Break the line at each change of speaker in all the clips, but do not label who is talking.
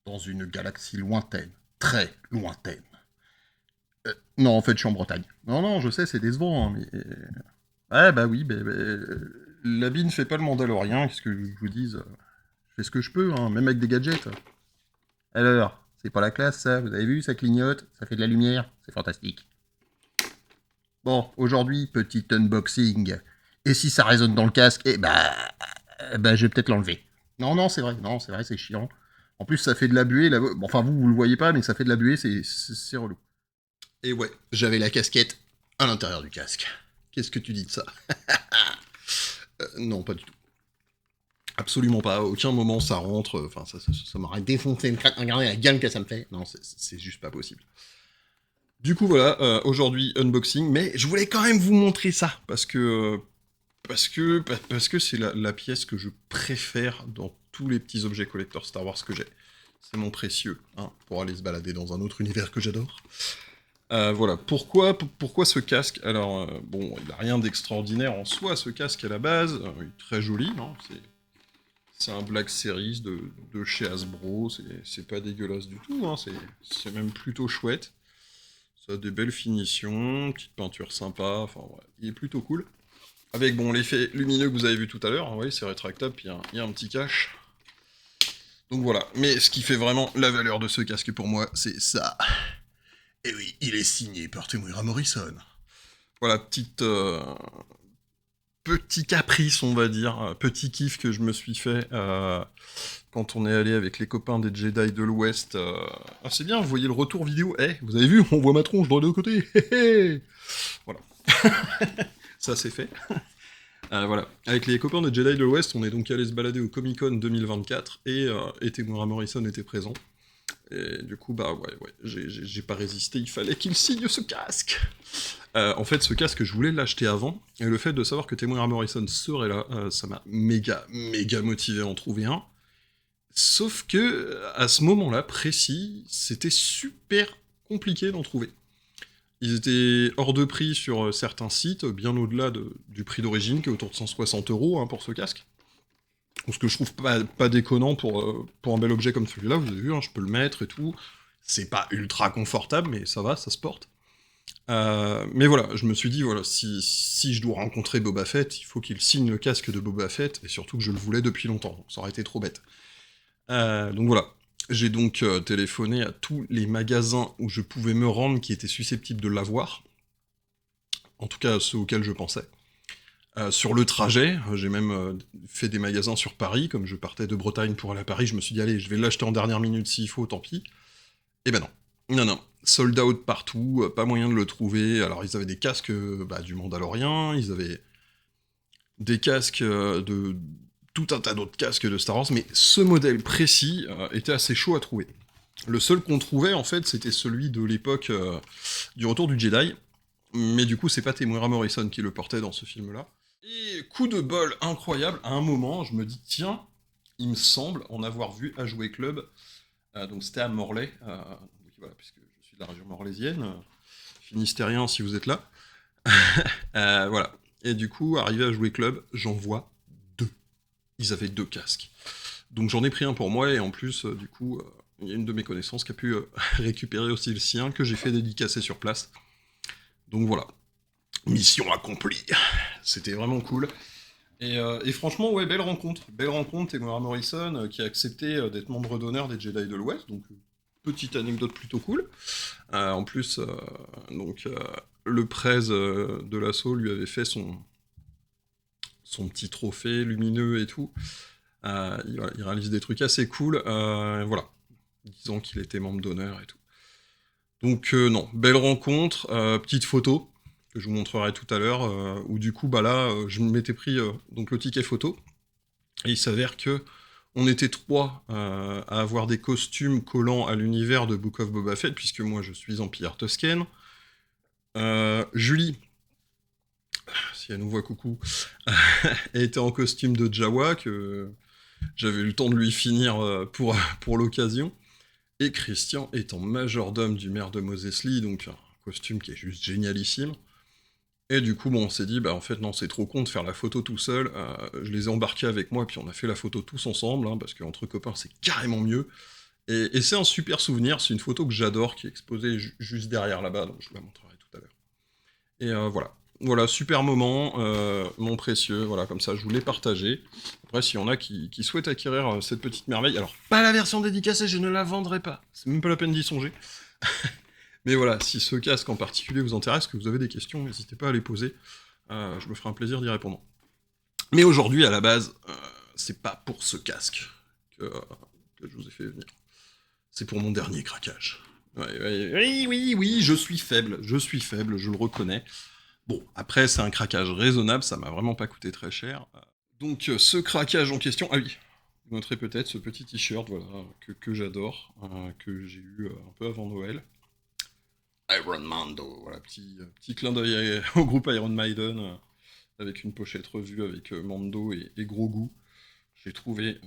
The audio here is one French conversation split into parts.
dans une galaxie lointaine, très lointaine. Non, en fait, je suis en Bretagne. Non, non, je sais, c'est décevant, hein, mais... Ouais, bah oui, la vie ne fait pas le Mandalorien, qu'est-ce que je vous dise je fais ce que je peux, hein, même avec des gadgets. Alors, c'est pas la classe, ça, vous avez vu, ça clignote, ça fait de la lumière, c'est fantastique. Bon, aujourd'hui, petit unboxing. Et si ça résonne dans le casque, je vais peut-être l'enlever. Non, non, c'est vrai, non, c'est vrai, c'est chiant. En plus, ça fait de la buée, là. Bon, enfin, vous le voyez pas, mais ça fait de la buée, c'est relou. Et ouais, j'avais la casquette à l'intérieur du casque. Qu'est-ce que tu dis de ça? Non, pas du tout. Absolument pas. À aucun moment ça rentre. Enfin, ça m'aurait défoncé une craque. Regardez la gueule que ça me fait. Non, c'est juste pas possible. Du coup, voilà, aujourd'hui, unboxing. Mais je voulais quand même vous montrer ça. Parce que c'est la pièce que je préfère dans tous les petits objets collector Star Wars que j'ai. C'est mon précieux, hein, pour aller se balader dans un autre univers que j'adore. Voilà, pourquoi ce casque? Alors, bon, il n'a rien d'extraordinaire en soi, ce casque à la base. Il est très joli, hein, c'est un Black Series de chez Hasbro, c'est pas dégueulasse du tout, hein, c'est même plutôt chouette. Ça a des belles finitions, petite peinture sympa, enfin ouais, il est plutôt cool. Avec bon l'effet lumineux que vous avez vu tout à l'heure, oui, c'est rétractable, puis il y a un petit cache. Donc voilà, mais ce qui fait vraiment la valeur de ce casque pour moi, c'est ça. Et oui, il est signé par Temuera Morrison. Voilà, petit caprice, on va dire, petit kiff que je me suis fait quand on est allé avec les copains des Jedi de l'Ouest. Ah, c'est bien, vous voyez le retour vidéo. Vous avez vu, on voit ma tronche dans les deux côtés. Voilà. Ça, c'est fait. Voilà. Avec les copains de Jedi de l'Ouest, on est donc allé se balader au Comic-Con 2024 et Temuera Morrison était présent. Et du coup, j'ai pas résisté, il fallait qu'il signe ce casque. En fait, ce casque, je voulais l'acheter avant, et le fait de savoir que Temuera Morrison serait là, ça m'a méga motivé à en trouver un. Sauf que, à ce moment-là précis, c'était super compliqué d'en trouver. Ils étaient hors de prix sur certains sites, bien au-delà du prix d'origine, qui est autour de 160 € pour ce casque. Ce que je trouve pas déconnant pour un bel objet comme celui-là, vous avez vu, hein, je peux le mettre et tout. C'est pas ultra confortable, mais ça va, ça se porte. Mais voilà, je me suis dit, voilà, si je dois rencontrer Boba Fett, il faut qu'il signe le casque de Boba Fett, et surtout que je le voulais depuis longtemps, donc ça aurait été trop bête. Donc voilà, j'ai donc téléphoné à tous les magasins où je pouvais me rendre qui étaient susceptibles de l'avoir, en tout cas ceux auxquels je pensais. Sur le trajet, j'ai même fait des magasins sur Paris, comme je partais de Bretagne pour aller à Paris, je me suis dit, allez, je vais l'acheter en dernière minute s'il faut, tant pis. Et ben non. Non, non. Sold out partout, pas moyen de le trouver. Alors, ils avaient des casques du Mandalorien, ils avaient des casques de tout un tas d'autres casques de Star Wars, mais ce modèle précis était assez chaud à trouver. Le seul qu'on trouvait, en fait, c'était celui de l'époque du Retour du Jedi, mais du coup, c'est pas Temuera Morrison qui le portait dans ce film-là. Et coup de bol incroyable, à un moment, je me dis, tiens, il me semble en avoir vu à Jouer Club, donc c'était à Morlaix, voilà, puisque je suis de la région morlaisienne, finistérien si vous êtes là. Voilà. Et du coup, arrivé à Jouer Club, j'en vois deux. Ils avaient deux casques. Donc j'en ai pris un pour moi, et en plus, du coup, il y a une de mes connaissances qui a pu récupérer aussi le sien, que j'ai fait dédicacer sur place. Donc voilà. Mission accomplie. C'était vraiment cool. Et franchement, ouais, belle rencontre. Belle rencontre, Temuera Morrison, qui a accepté d'être membre d'honneur des Jedi de l'Ouest, donc petite anecdote plutôt cool. En plus, le prez de l'assaut lui avait fait son petit trophée lumineux et tout. Il réalise des trucs assez cool, voilà. Disons qu'il était membre d'honneur et tout. Donc non, belle rencontre, petite photo, que je vous montrerai tout à l'heure, où du coup, je m'étais pris donc le ticket photo, et il s'avère que on était trois à avoir des costumes collants à l'univers de Book of Boba Fett, puisque moi je suis Empire Tusken. Julie, si elle nous voit, coucou, elle était en costume de Jawa, que j'avais eu le temps de lui finir pour l'occasion. Et Christian est en majordome du maire de Mos Eisley, donc un costume qui est juste génialissime. Et du coup, on s'est dit, en fait, non, c'est trop con de faire la photo tout seul. Je les ai embarqués avec moi, puis on a fait la photo tous ensemble, hein, parce qu'entre copains, c'est carrément mieux. Et c'est un super souvenir, c'est une photo que j'adore, qui est exposée juste derrière là-bas, donc je vous la montrerai tout à l'heure. Et voilà. Voilà, super moment, mon précieux, voilà, comme ça, je voulais partager. Après, s'il y en a qui souhaitent acquérir cette petite merveille, alors, pas la version dédicacée, je ne la vendrai pas, c'est même pas la peine d'y songer. Mais voilà, si ce casque en particulier vous intéresse, que vous avez des questions, n'hésitez pas à les poser, je me ferai un plaisir d'y répondre. Mais aujourd'hui, à la base, c'est pas pour ce casque que je vous ai fait venir. C'est pour mon dernier craquage. Oui, je suis faible, je le reconnais. Bon, après, c'est un craquage raisonnable, ça m'a vraiment pas coûté très cher. Donc, ce craquage en question, ah oui, vous noterez peut-être ce petit t-shirt, voilà, que j'adore, que j'ai eu un peu avant Noël. Iron Mando, voilà, petit clin d'œil au groupe Iron Maiden, avec une pochette revue avec Mando et Grogu. J'ai trouvé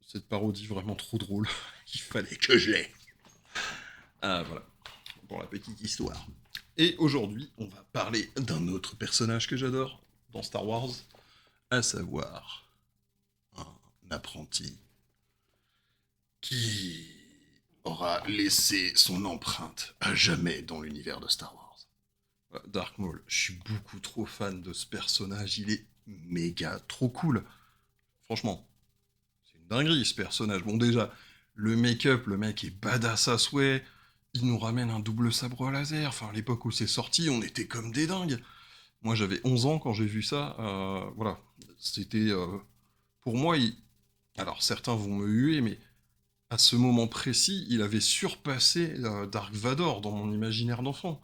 cette parodie vraiment trop drôle, qu'il fallait que je l'aie. Ah, voilà, pour la petite histoire. Et aujourd'hui, on va parler d'un autre personnage que j'adore dans Star Wars, à savoir un apprenti qui aura laissé son empreinte à jamais dans l'univers de Star Wars. Dark Maul, je suis beaucoup trop fan de ce personnage, il est méga trop cool. Franchement, c'est une dinguerie ce personnage. Bon déjà, le make-up, le mec est badass à souhait, il nous ramène un double sabre laser, enfin à l'époque où c'est sorti, on était comme des dingues. Moi j'avais 11 ans quand j'ai vu ça, voilà, c'était... pour moi, alors certains vont me huer, mais à ce moment précis, il avait surpassé Dark Vador dans mon imaginaire d'enfant.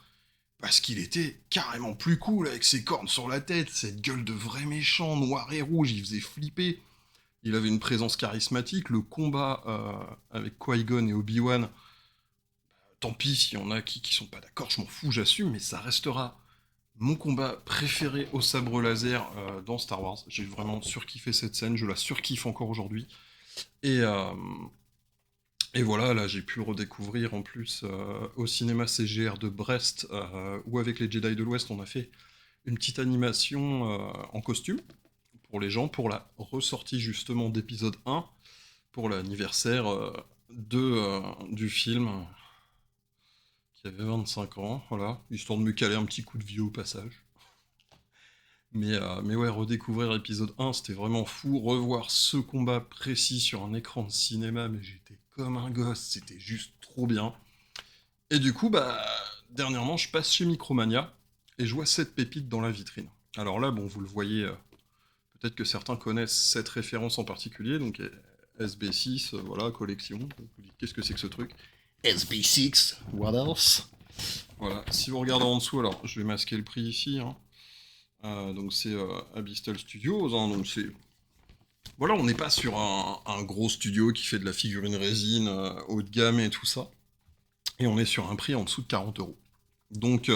Parce qu'il était carrément plus cool avec ses cornes sur la tête, cette gueule de vrai méchant, noir et rouge, il faisait flipper. Il avait une présence charismatique, le combat avec Qui-Gon et Obi-Wan, tant pis s'il y en a qui sont pas d'accord, je m'en fous, j'assume, mais ça restera mon combat préféré au sabre laser dans Star Wars. J'ai vraiment surkiffé cette scène, je la surkiffe encore aujourd'hui. Et, euh, et voilà, là j'ai pu le redécouvrir en plus au cinéma CGR de Brest, où avec les Jedi de l'Ouest on a fait une petite animation en costume pour les gens, pour la ressortie justement d'épisode 1, pour l'anniversaire du film qui avait 25 ans, voilà, histoire de me caler un petit coup de vieux au passage. Mais ouais, redécouvrir l'épisode 1, c'était vraiment fou. Revoir ce combat précis sur un écran de cinéma, mais j'étais comme un gosse, c'était juste trop bien. Et du coup, bah, dernièrement, je passe chez Micromania et je vois cette pépite dans la vitrine. Alors là, bon, vous le voyez, peut-être que certains connaissent cette référence en particulier, donc SB6, voilà, collection. Vous dites, qu'est-ce que c'est que ce truc? SB6, what else? Voilà, si vous regardez en dessous, alors je vais masquer le prix ici, hein. Donc c'est Abyssal Studios, hein, donc c'est... Voilà, on n'est pas sur un gros studio qui fait de la figurine résine haut de gamme et tout ça. Et on est sur un prix en dessous de 40 €. Donc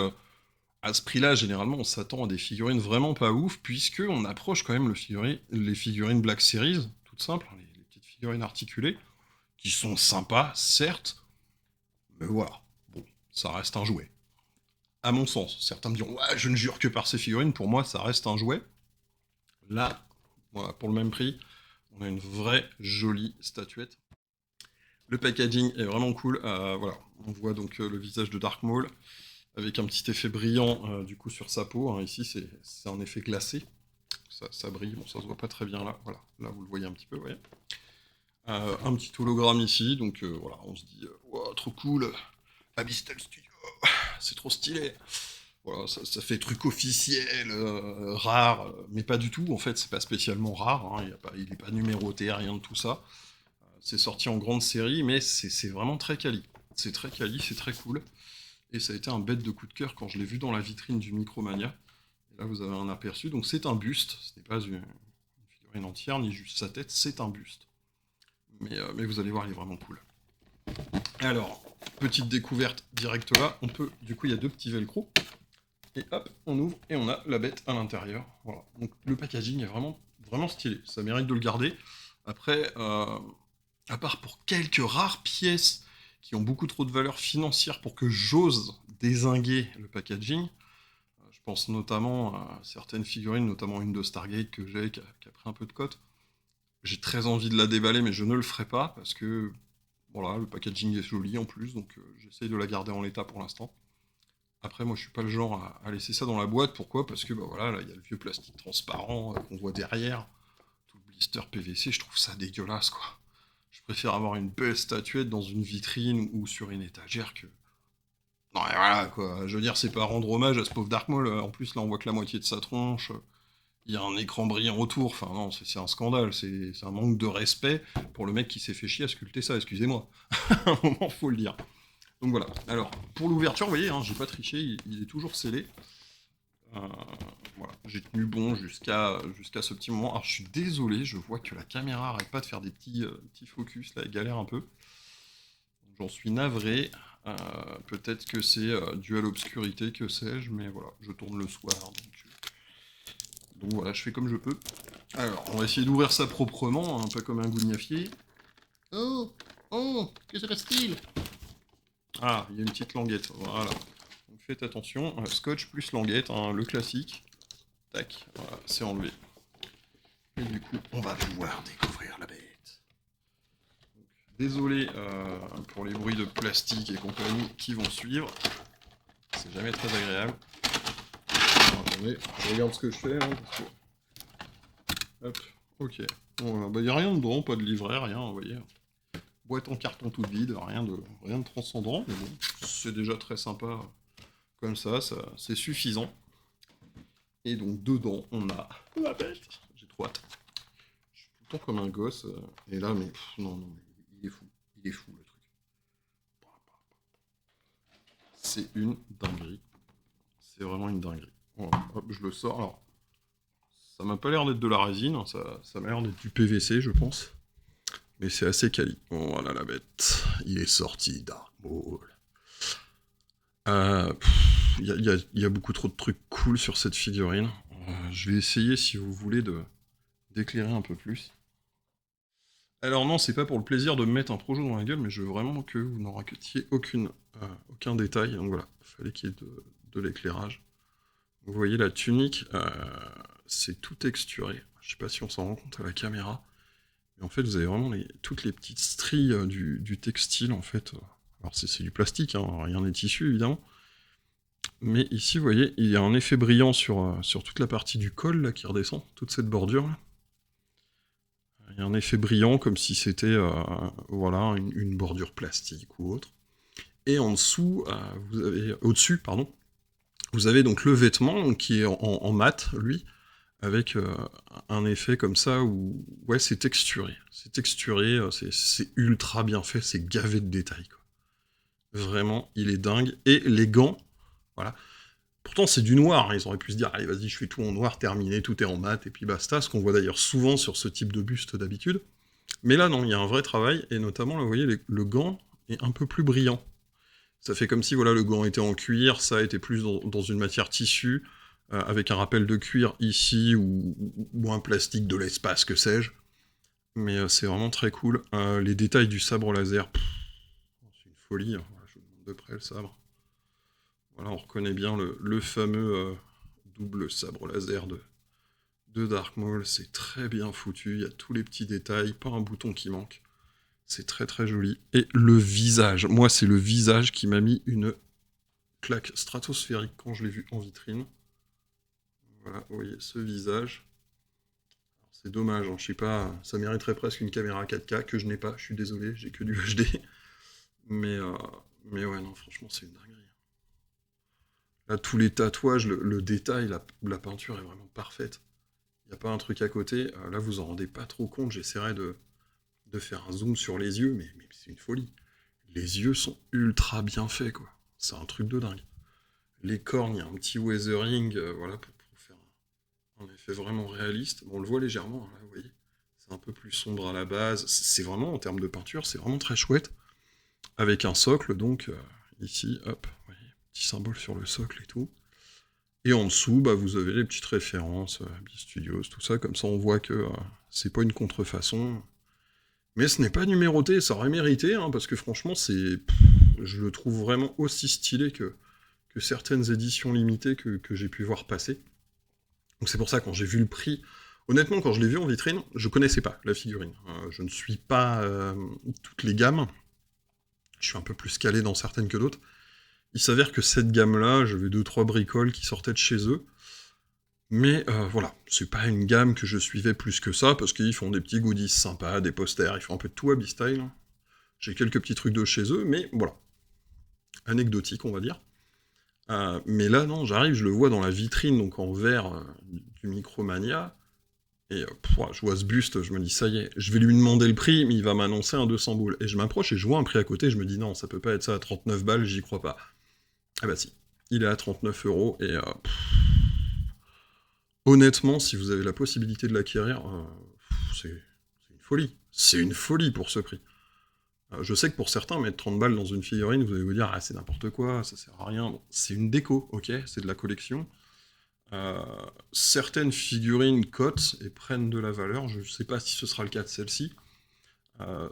à ce prix-là, généralement, on s'attend à des figurines vraiment pas ouf, puisque on approche quand même les figurines Black Series, toutes simples, hein, les petites figurines articulées, qui sont sympas, certes, mais voilà, bon, ça reste un jouet. À mon sens, certains me diront, ouais, je ne jure que par ces figurines, pour moi, ça reste un jouet. Là, voilà, pour le même prix, on a une vraie jolie statuette. Le packaging est vraiment cool. Voilà, on voit donc le visage de Dark Maul avec un petit effet brillant du coup sur sa peau, hein. Ici, c'est un effet glacé. Ça brille, bon, ça se voit pas très bien là. Voilà, là vous le voyez un petit peu, vous voyez. Un petit hologramme ici, donc voilà, on se dit, wow, trop cool. Abyssal Studio, c'est trop stylé. Voilà, ça fait truc officiel, rare, mais pas du tout. En fait, c'est pas spécialement rare, hein, il est pas numéroté, rien de tout ça. C'est sorti en grande série, mais c'est vraiment très quali. C'est très quali, c'est très cool. Et ça a été un bête de coup de cœur quand je l'ai vu dans la vitrine du Micromania. Et là, vous avez un aperçu. Donc, c'est un buste. Ce n'est pas une figurine entière, ni juste sa tête. C'est un buste. Mais vous allez voir, il est vraiment cool. Alors, petite découverte directe là. Du coup, il y a deux petits velcro. Et hop, on ouvre et on a la bête à l'intérieur. Voilà. Donc, le packaging est vraiment, vraiment stylé. Ça mérite de le garder. Après, à part pour quelques rares pièces qui ont beaucoup trop de valeur financière pour que j'ose dézinguer le packaging, je pense notamment à certaines figurines, notamment une de Stargate que j'ai, qui a pris un peu de cote. J'ai très envie de la déballer, mais je ne le ferai pas, parce que Voilà, le packaging est joli en plus, donc j'essaye de la garder en l'état pour l'instant. Après, moi, je suis pas le genre à laisser ça dans la boîte. Pourquoi? Parce que, bah voilà, là, il y a le vieux plastique transparent qu'on voit derrière. Tout le blister PVC, je trouve ça dégueulasse, quoi. Je préfère avoir une belle statuette dans une vitrine ou sur une étagère que... Non, mais voilà, quoi. Je veux dire, c'est pas rendre hommage à ce pauvre Dark Maul. En plus, là, on voit que la moitié de sa tronche. Il y a un écran brillant autour. Enfin, non, c'est un scandale. C'est un manque de respect pour le mec qui s'est fait chier à sculpter ça, excusez-moi. À un moment, faut le dire. Donc voilà. Alors, pour l'ouverture, vous voyez, hein, j'ai pas triché, il est toujours scellé. Euh, voilà, j'ai tenu bon jusqu'à ce petit moment. Alors, je suis désolé, je vois que la caméra arrête pas de faire des petits focus, là, elle galère un peu. J'en suis navré. Peut-être que c'est dû à l'obscurité, que sais-je, mais voilà, je tourne le soir, donc voilà, je fais comme je peux. Alors, on va essayer d'ouvrir ça proprement, hein, pas comme un gougnafier. Oh, oh, que se passe-t-il? Ah, il y a une petite languette, voilà. Donc faites attention, scotch plus languette, hein, le classique. Tac, voilà, c'est enlevé. Et du coup, on va pouvoir découvrir la bête. Donc, désolé pour les bruits de plastique et compagnie qui vont suivre. C'est jamais très agréable. Alors, attendez, je regarde ce que je fais. Hein, parce que... Hop, ok. Bon, bah, y a rien dedans, pas de livret, rien, vous voyez. Boîte en carton toute vide, rien de transcendant, mais bon, c'est déjà très sympa. Comme ça c'est suffisant. Et donc dedans, on a la bête. J'ai trop hâte. Je suis tout le temps comme un gosse. Et là, mais non, non, mais il est fou. Il est fou le truc. C'est une dinguerie. C'est vraiment une dinguerie. Voilà, hop, je le sors. Alors, ça m'a pas l'air d'être de la résine. Hein, ça m'a l'air d'être du PVC, je pense. Mais c'est assez quali. Voilà la bête. Il est sorti Dark Maul. Il y a beaucoup trop de trucs cool sur cette figurine. Je vais essayer, si vous voulez, d'éclairer un peu plus. Alors non, c'est pas pour le plaisir de me mettre un projet dans la gueule, mais je veux vraiment que vous n'en racetiez aucun détail. Donc voilà, il fallait qu'il y ait de l'éclairage. Vous voyez la tunique, c'est tout texturé. Je sais pas si on s'en rend compte à la caméra. Mais en fait, vous avez vraiment toutes les petites stries du textile, en fait. Alors c'est du plastique, hein, rien n'est tissu, évidemment. Mais ici, vous voyez, il y a un effet brillant sur toute la partie du col, là, qui redescend, toute cette bordure, là. Il y a un effet brillant, comme si c'était voilà, une bordure plastique ou autre. Et en dessous, au-dessus, pardon, vous avez donc le vêtement qui est en mat, lui, avec un effet comme ça où, ouais, c'est texturé. C'est texturé, c'est ultra bien fait, c'est gavé de détails, quoi. Vraiment, il est dingue. Et les gants, voilà. Pourtant, c'est du noir, hein. Ils auraient pu se dire, allez, vas-y, je fais tout en noir, terminé, tout est en mat, et puis basta, ce qu'on voit d'ailleurs souvent sur ce type de buste d'habitude. Mais là, non, il y a un vrai travail, et notamment, là, vous voyez, le gant est un peu plus brillant. Ça fait comme si, voilà, le gant était en cuir, ça était plus dans une matière tissu, avec un rappel de cuir ici, ou un plastique de l'espace, que sais-je. Mais c'est vraiment très cool. Les détails du sabre laser, c'est une folie, hein. Voilà, je vous montre de près le sabre. Voilà, on reconnaît bien le fameux double sabre laser de Dark Maul. C'est très bien foutu, il y a tous les petits détails, pas un bouton qui manque. C'est très très joli. Et le visage, moi c'est le visage qui m'a mis une claque stratosphérique quand je l'ai vu en vitrine. Voilà, vous voyez ce visage. C'est dommage, hein, je sais pas, ça mériterait presque une caméra 4K que je n'ai pas, je suis désolé, j'ai que du HD. Mais, mais ouais, non, franchement, c'est une dinguerie. Là, tous les tatouages, le détail, la peinture est vraiment parfaite. Il n'y a pas un truc à côté. Là, vous en rendez pas trop compte. J'essaierai de faire un zoom sur les yeux, mais c'est une folie. Les yeux sont ultra bien faits, quoi. C'est un truc de dingue. Les cornes, il y a un petit weathering, voilà, pour faire un effet vraiment réaliste. Bon, on le voit légèrement, hein, là, vous voyez. C'est un peu plus sombre à la base. C'est vraiment, en termes de peinture, c'est vraiment très chouette. Avec un socle, donc, ici, hop, vous voyez, petit symbole sur le socle et tout. Et en dessous, bah, vous avez les petites références, B-Studios, tout ça, comme ça on voit que c'est pas une contrefaçon. Mais ce n'est pas numéroté, ça aurait mérité, hein, parce que franchement, je le trouve vraiment aussi stylé que certaines éditions limitées que j'ai pu voir passer. Donc c'est pour ça, quand j'ai vu le prix, honnêtement, quand je l'ai vu en vitrine, je connaissais pas la figurine. Je ne suis pas toutes les gammes, je suis un peu plus calé dans certaines que d'autres. Il s'avère que cette gamme-là, j'avais 2-3 bricoles qui sortaient de chez eux. Mais voilà, c'est pas une gamme que je suivais plus que ça, parce qu'ils font des petits goodies sympas, des posters, ils font un peu de tout à B-Style. J'ai quelques petits trucs de chez eux, mais voilà. Anecdotique, on va dire. Mais là, non, j'arrive, je le vois dans la vitrine, donc en verre du Micromania, et je vois ce buste, je me dis, ça y est, je vais lui demander le prix, mais il va m'annoncer un 200 boules. Et je m'approche et je vois un prix à côté, je me dis, non, ça peut pas être ça à 39 balles, j'y crois pas. Ah bah si, il est à 39 euros, et honnêtement, si vous avez la possibilité de l'acquérir, c'est une folie. C'est une folie pour ce prix. Je sais que pour certains, mettre 30 balles dans une figurine, vous allez vous dire, ah, c'est n'importe quoi, ça sert à rien. Bon, c'est une déco, ok, c'est de la collection. Certaines figurines cotent et prennent de la valeur, je ne sais pas si ce sera le cas de celle-ci.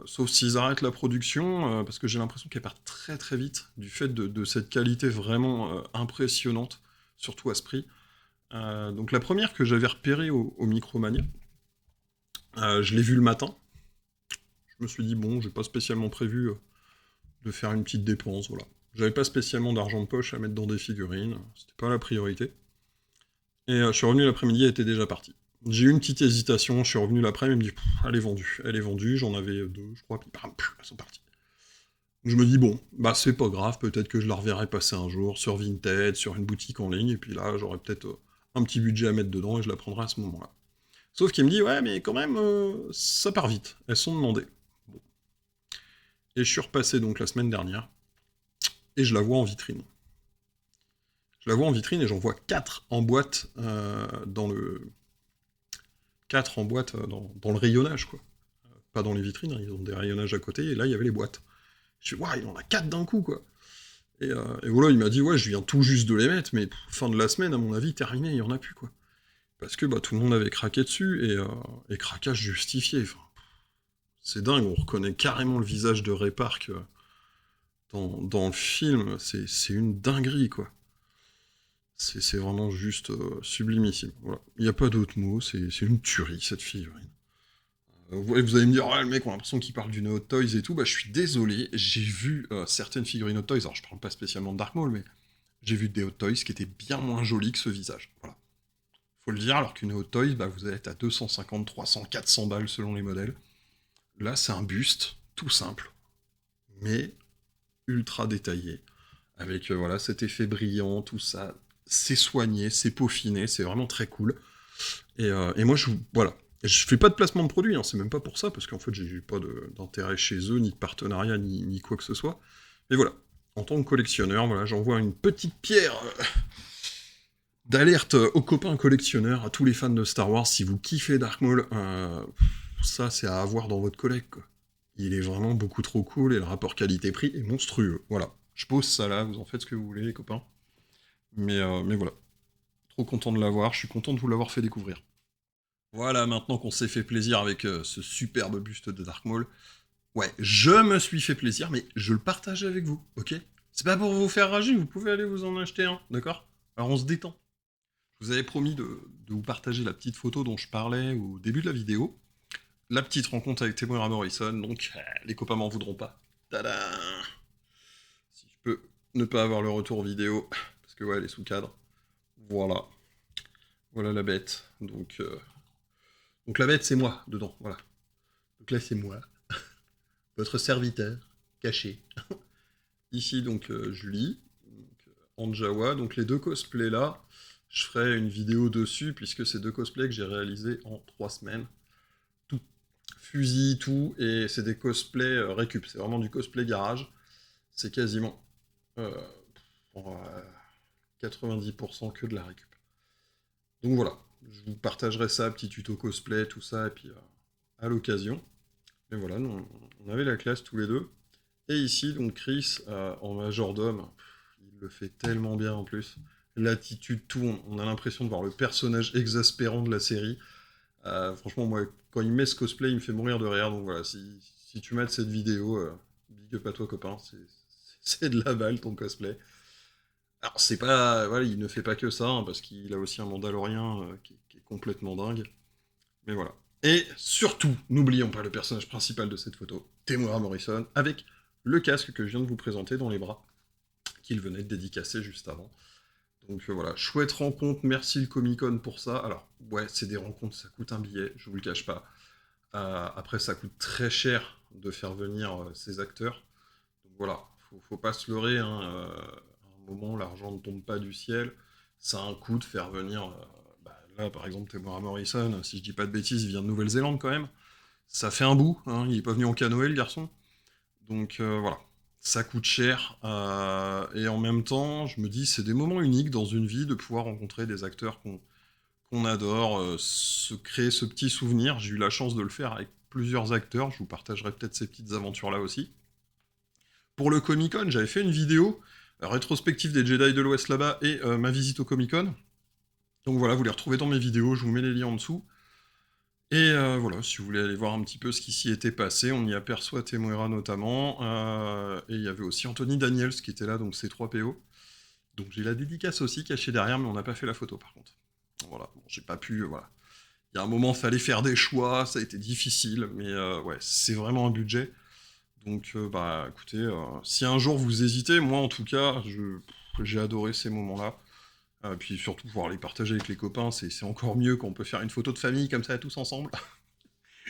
Sauf s'ils arrêtent la production, parce que j'ai l'impression qu'elle part très très vite, du fait de cette qualité vraiment impressionnante, surtout à ce prix. Donc la première que j'avais repérée au Micromania, je l'ai vue le matin. Je me suis dit, bon, j'ai pas spécialement prévu de faire une petite dépense, voilà. J'avais pas spécialement d'argent de poche à mettre dans des figurines, c'était pas la priorité. Et je suis revenu l'après-midi, elle était déjà partie. J'ai eu une petite hésitation, je suis revenu l'après-midi, elle est vendue, j'en avais deux, je crois, puis bam, elles sont parties. Je me dis, bon, bah c'est pas grave, peut-être que je la reverrai passer un jour sur Vinted, sur une boutique en ligne, et puis là, j'aurai peut-être un petit budget à mettre dedans, et je la prendrai à ce moment-là. Sauf qu'il me dit, ouais, mais quand même, ça part vite, elles sont demandées. Bon. Et je suis repassé donc la semaine dernière, et je la vois en vitrine. Je la vois en vitrine, et j'en vois 4 en boîte dans le... 4 en boîte dans le rayonnage, quoi. Pas dans les vitrines, hein, ils ont des rayonnages à côté, et là, il y avait les boîtes. Je suis, waouh, il en a 4 d'un coup, quoi. Et voilà, il m'a dit, ouais, je viens tout juste de les mettre, mais fin de la semaine, à mon avis, terminé, il y en a plus, quoi. Parce que bah, tout le monde avait craqué dessus, et craquage justifié. Enfin, c'est dingue, on reconnaît carrément le visage de Ray Park dans le film, c'est une dinguerie, quoi. C'est vraiment juste sublimissime. Voilà. Il n'y a pas d'autre mot, c'est une tuerie, cette figurine. Vous allez me dire, oh, le mec, on a l'impression qu'il parle d'une Hot Toys et tout. Bah, je suis désolé, j'ai vu certaines figurines Hot Toys. Alors, je parle pas spécialement de Dark Maul, mais j'ai vu des Hot Toys qui étaient bien moins jolies que ce visage. Voilà. Faut le dire, alors qu'une Hot Toys, bah, vous allez être à 250, 300, 400 balles selon les modèles. Là, c'est un buste, tout simple, mais ultra détaillé. Avec voilà, cet effet brillant, tout ça. C'est soigné, c'est peaufiné, c'est vraiment très cool. Et moi, voilà. Je fais pas de placement de produit, hein, c'est même pas pour ça, parce qu'en fait, j'ai pas d'intérêt chez eux, ni de partenariat, ni quoi que ce soit. Mais voilà, en tant que collectionneur, voilà, j'envoie une petite pierre d'alerte aux copains collectionneurs, à tous les fans de Star Wars. Si vous kiffez Dark Maul, ça, c'est à avoir dans votre collecte, quoi. Il est vraiment beaucoup trop cool, et le rapport qualité-prix est monstrueux. Voilà, je pose ça là, vous en faites ce que vous voulez, les copains. Mais voilà, trop content de l'avoir, je suis content de vous l'avoir fait découvrir. Voilà, maintenant qu'on s'est fait plaisir avec ce superbe buste de Dark Maul, ouais, je me suis fait plaisir, mais je le partage avec vous, ok? C'est pas pour vous faire rager, vous pouvez aller vous en acheter un, d'accord? Alors on se détend. Je vous avais promis de vous partager la petite photo dont je parlais au début de la vidéo. La petite rencontre avec Temuera Morrison, donc les copains m'en voudront pas. Tada! Si je peux ne pas avoir le retour vidéo, parce que ouais, elle est sous cadre. Voilà. Voilà la bête, donc la bête, c'est moi, dedans, voilà. Donc là, c'est moi, votre serviteur, caché. Ici, donc, Julie, donc, Anjawa, donc les deux cosplays là, je ferai une vidéo dessus, puisque c'est deux cosplays que j'ai réalisés en 3 semaines. Tout. Fusil, tout, et c'est des cosplays récup, c'est vraiment du cosplay garage. C'est quasiment pour, 90% que de la récup. Donc voilà, je vous partagerai ça, petit tuto cosplay, tout ça, et puis à l'occasion. Mais voilà, nous, on avait la classe tous les deux. Et ici, donc Chris, en majordome, il le fait tellement bien en plus. L'attitude, tout, on a l'impression de voir le personnage exaspérant de la série. Franchement, moi, quand il met ce cosplay, il me fait mourir de rire. Donc voilà, si tu mates cette vidéo, big up à toi, copain. C'est de la balle, ton cosplay. Alors, c'est pas... Voilà, il ne fait pas que ça, hein, parce qu'il a aussi un Mandalorien qui est complètement dingue. Mais voilà. Et surtout, n'oublions pas le personnage principal de cette photo, Temuera Morrison, avec le casque que je viens de vous présenter dans les bras, qu'il venait de dédicacer juste avant. Donc voilà, chouette rencontre, merci le Comic-Con pour ça. Alors, ouais, c'est des rencontres, ça coûte un billet, je vous le cache pas. Après, ça coûte très cher de faire venir ces acteurs. Donc voilà, faut pas se leurrer, hein, à un moment, l'argent ne tombe pas du ciel. Ça a un coût de faire venir... là, par exemple, Temuera Morrison, si je dis pas de bêtises, il vient de Nouvelle-Zélande quand même. Ça fait un bout, hein, il est pas venu en canoë, le garçon. Donc voilà, ça coûte cher, et en même temps, je me dis, c'est des moments uniques dans une vie de pouvoir rencontrer des acteurs qu'on adore, se créer ce petit souvenir. J'ai eu la chance de le faire avec plusieurs acteurs, je vous partagerai peut-être ces petites aventures-là aussi. Pour le Comic-Con, j'avais fait une vidéo rétrospective des Jedi de l'Ouest là-bas et ma visite au Comic-Con. Donc voilà, vous les retrouvez dans mes vidéos, je vous mets les liens en dessous. Et voilà, si vous voulez aller voir un petit peu ce qui s'y était passé, on y aperçoit Temuera notamment, et il y avait aussi Anthony Daniels qui était là, donc C3PO. Donc j'ai la dédicace aussi cachée derrière, mais on n'a pas fait la photo par contre. Voilà, bon, j'ai pas pu, voilà. Il y a un moment, fallait faire des choix, ça a été difficile, mais ouais, c'est vraiment un budget. Donc écoutez, si un jour vous hésitez, moi en tout cas, j'ai adoré ces moments-là. Puis surtout pouvoir les partager avec les copains, c'est encore mieux quand on peut faire une photo de famille comme ça tous ensemble.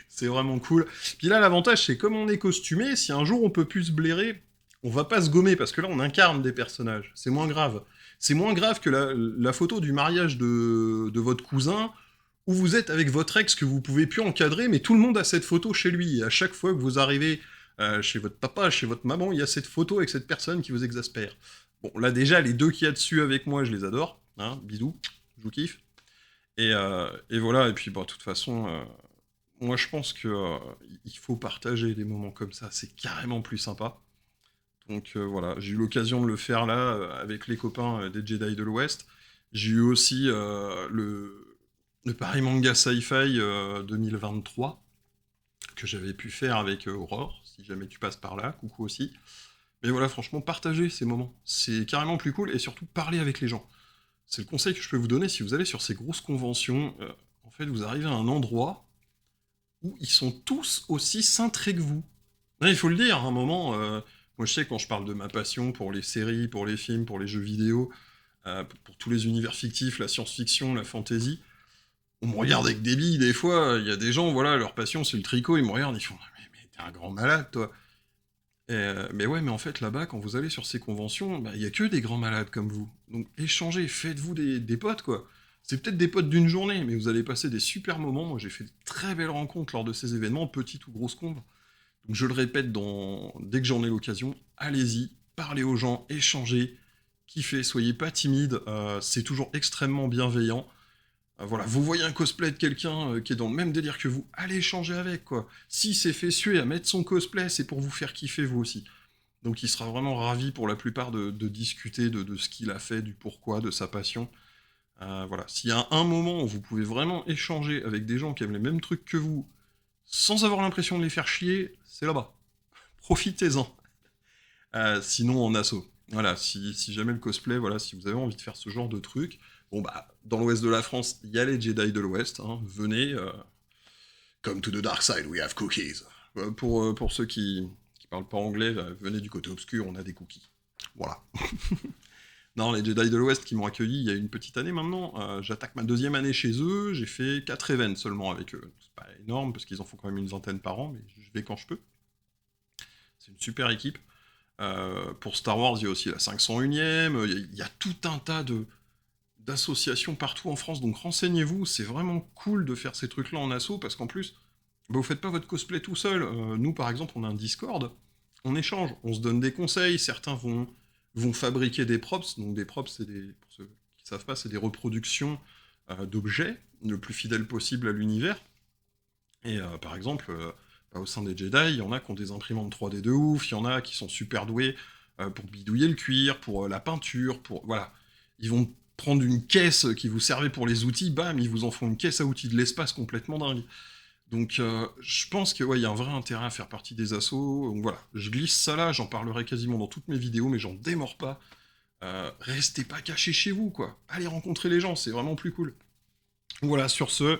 C'est vraiment cool. Puis là, l'avantage, c'est comme on est costumé, si un jour on peut plus se blairer, on va pas se gommer, parce que là, on incarne des personnages. C'est moins grave. C'est moins grave que la photo du mariage de votre cousin, où vous êtes avec votre ex que vous pouvez plus encadrer, mais tout le monde a cette photo chez lui. Et à chaque fois que vous arrivez chez votre papa, chez votre maman, il y a cette photo avec cette personne qui vous exaspère. Bon, là déjà, les deux qu'il y a dessus avec moi, je les adore. Hein, bisous, je vous kiffe. Et voilà, et puis de toute façon, moi je pense que il faut partager des moments comme ça, c'est carrément plus sympa. Donc voilà, j'ai eu l'occasion de le faire là, avec les copains des Jedi de l'Ouest. J'ai eu aussi le Paris Manga Sci-Fi 2023, que j'avais pu faire avec Aurore, si jamais tu passes par là, coucou aussi. Mais voilà, franchement, partagez ces moments, c'est carrément plus cool, et surtout parler avec les gens. C'est le conseil que je peux vous donner si vous allez sur ces grosses conventions. En fait, vous arrivez à un endroit où ils sont tous aussi cintrés que vous. Ouais, il faut le dire, à un moment, moi je sais quand je parle de ma passion pour les séries, pour les films, pour les jeux vidéo, pour tous les univers fictifs, la science-fiction, la fantasy, on me regarde avec des billes des fois, il y a des gens, voilà, leur passion c'est le tricot, ils me regardent, ils font mais t'es un grand malade toi. Mais ouais, mais en fait, là-bas, quand vous allez sur ces conventions, il y a que des grands malades comme vous. Donc échangez, faites-vous des potes, quoi. C'est peut-être des potes d'une journée, mais vous allez passer des super moments. Moi, j'ai fait de très belles rencontres lors de ces événements, petites ou grosses conves. Donc je le répète, dès que j'en ai l'occasion, allez-y, parlez aux gens, échangez, kiffez, soyez pas timide, c'est toujours extrêmement bienveillant. Voilà, vous voyez un cosplay de quelqu'un qui est dans le même délire que vous, allez échanger avec, quoi. Si c'est fait suer à mettre son cosplay, c'est pour vous faire kiffer, vous aussi. Donc il sera vraiment ravi pour la plupart de discuter de ce qu'il a fait, du pourquoi, de sa passion. Voilà, s'il y a un moment où vous pouvez vraiment échanger avec des gens qui aiment les mêmes trucs que vous, sans avoir l'impression de les faire chier, c'est là-bas. Profitez-en. Sinon en asso. Voilà, si jamais le cosplay, voilà, si vous avez envie de faire ce genre de truc, bon dans l'ouest de la France, il y a les Jedi de l'Ouest, hein, venez, come to the dark side, we have cookies. Pour ceux qui parlent pas anglais, venez du côté obscur, on a des cookies. Voilà. Non, les Jedi de l'Ouest qui m'ont accueilli il y a une petite année maintenant, j'attaque ma 2e année chez eux, j'ai fait 4 events seulement avec eux. C'est pas énorme, parce qu'ils en font quand même une vingtaine par an, mais je vais quand je peux. C'est une super équipe. Pour Star Wars, il y a aussi la 501ème, il y a tout un tas d'associations partout en France, donc renseignez-vous, c'est vraiment cool de faire ces trucs-là en asso, parce qu'en plus, vous faites pas votre cosplay tout seul. Nous, par exemple, on a un Discord, on échange, on se donne des conseils, certains vont fabriquer des props, donc des props, pour ceux qui savent pas, c'est des reproductions d'objets, le plus fidèles possible à l'univers, et par exemple... au sein des Jedi, il y en a qui ont des imprimantes 3D de ouf, il y en a qui sont super doués pour bidouiller le cuir, pour la peinture, voilà. Ils vont prendre une caisse qui vous servait pour les outils, bam, ils vous en font une caisse à outils de l'espace complètement dingue. Donc je pense que ouais, il y a un vrai intérêt à faire partie des assos, donc voilà, je glisse ça là, j'en parlerai quasiment dans toutes mes vidéos, mais j'en démords pas. Restez pas cachés chez vous, quoi. Allez rencontrer les gens, c'est vraiment plus cool. Donc voilà, sur ce,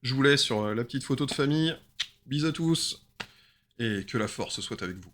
je vous laisse sur la petite photo de famille. Bisous à tous, et que la force soit avec vous.